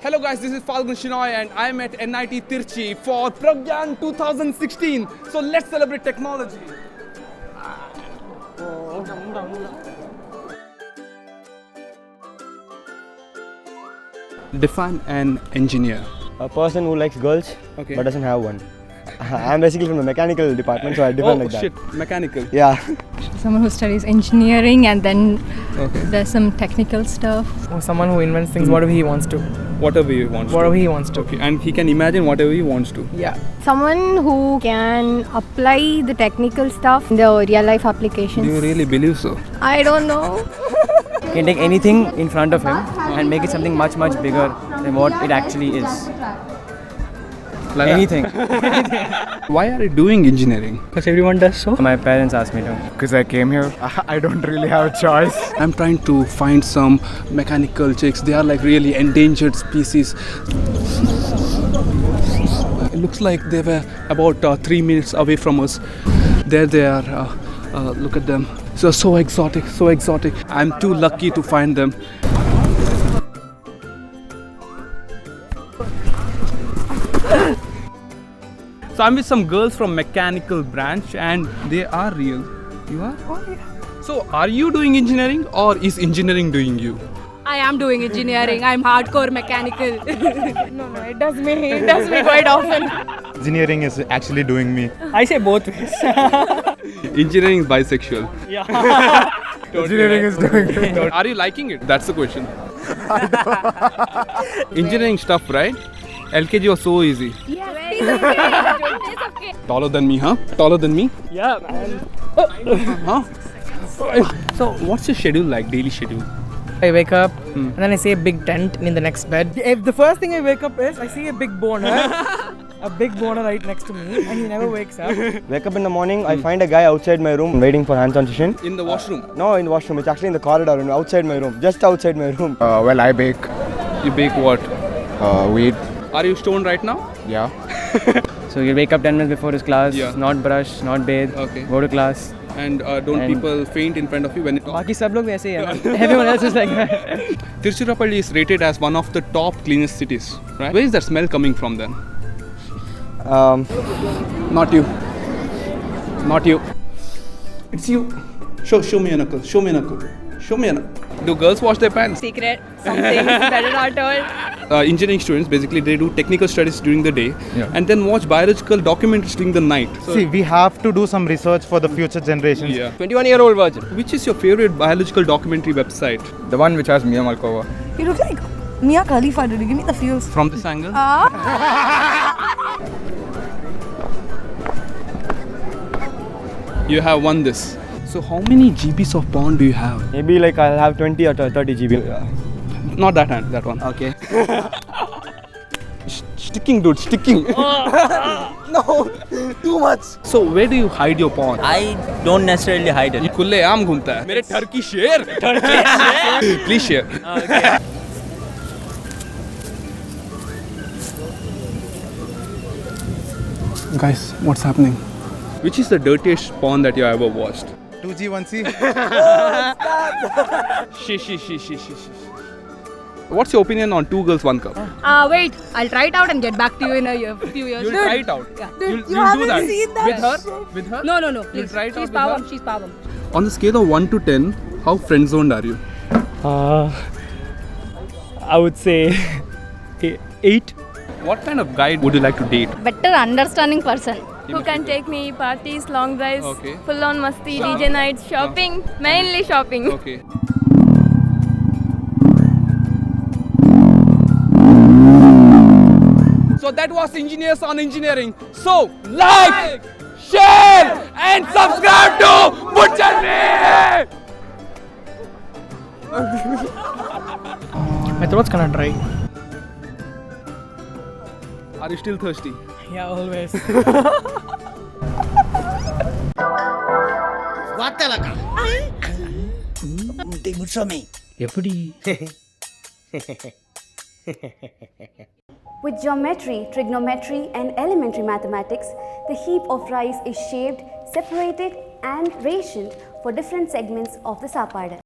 Hello guys, this is Falgun Shinoy and I'm at NIT Tirchi for Pragyan 2016. So let's celebrate technology. Define an engineer. A person who likes girls Okay. but doesn't have one. I'm basically from the mechanical department, so I define like that. Shit, mechanical. Yeah. Someone who studies engineering and then Okay. there's some technical stuff. Or someone who invents things whatever he wants to. Whatever he wants. Whatever he wants to. Okay, and he can imagine whatever he wants to. Yeah. Someone who can apply the technical stuff in the real life applications. Do you really believe so? I don't know. Can take anything in front of him and make it something much bigger than what it actually is. Like that? Anything. Why are you doing engineering? Because everyone does so. My parents asked me to. Because I came here. I don't really have a choice. I'm trying to find some mechanical chicks. They are like really endangered species. It looks like they were about 3 minutes away from us. There they are. Look at them. So exotic, so exotic. I'm too lucky to find them. So I'm with some girls from mechanical branch and they are real. You are? Oh yeah. So are you doing engineering or is engineering doing you? I am doing engineering. I'm hardcore mechanical. No, it does me quite often. Engineering is actually doing me. I say both ways. Engineering is bisexual. Yeah. Engineering is doing me. Are you liking it? That's the question. Engineering stuff, right? LKG was so easy. Taller than me, huh? Taller than me? Yeah, man. Huh? So what's your schedule like, daily schedule? I wake up and then I see a big tent in the next bed. If the first thing I wake up is I see a big boner. A big boner right next to me and he never wakes up. Wake up in the morning, I find a guy outside my room waiting for hands-on session. In the washroom? No, in the washroom. It's actually in the corridor, outside my room. Just outside my room. Well, I bake You bake what? weed. Are you stoned right now? Yeah. So you wake up 10 minutes before his class, Yeah. not brush, not bathe, Okay. go to class. And don't And- people faint in front of you when it बाकी सब लोग वैसे ही है ना. Everyone else is like that. Tiruchirappalli is rated as one of the top cleanest cities, right? Where is that smell coming from then? Not you. Not you. It's you. Show me a knuckle. Show me a knuckle. Show me a knuckle. Do girls wash their pants? Secret. Something better not told. Engineering students basically they do technical studies during the day and then watch biological documentaries during the night. So, See, we have to do some research for the future generations. yeah. 21-year-old virgin. Which is your favorite biological documentary website? The one which has Mia Malkova. You look like Mia Khalifa. Did you give me the feels? From this angle? You have won this. So how many GBs of porn do you have? Maybe like I'll have 20 or 30 GB. Not that hand, that one. Okay. Sticking, dude, sticking. No, too much. So where do you hide your porn? I don't necessarily hide ये खुले आम घूमता है. मेरे Turkey शेर. Please share. Guys, what's happening? Which is the dirtiest porn that you ever watched? 2G, 1C. Shish. What's your opinion on Two Girls, One Cup? Wait. I'll try it out and get back to you in a few years. You'll try it out. Yeah. You'll do that. seen that? With her? With her? No. You'll Please. try it out She's with her? Pavam. She's Pavam. On the scale of 1 to 10, how friend-zoned are you? I would say 8. What kind of guy would you like to date? Better understanding person. Who can take me parties, long drives, Okay. full on masti, DJ nights, shopping, mainly shopping. Okay. So that was Engineers on Engineering. So like, share and subscribe to Butcher Me! My throat's kinda dry. Are you still thirsty? Yeah, always. With geometry, trigonometry, and elementary mathematics, the heap of rice is shaped, separated, and rationed for different segments of the sapada.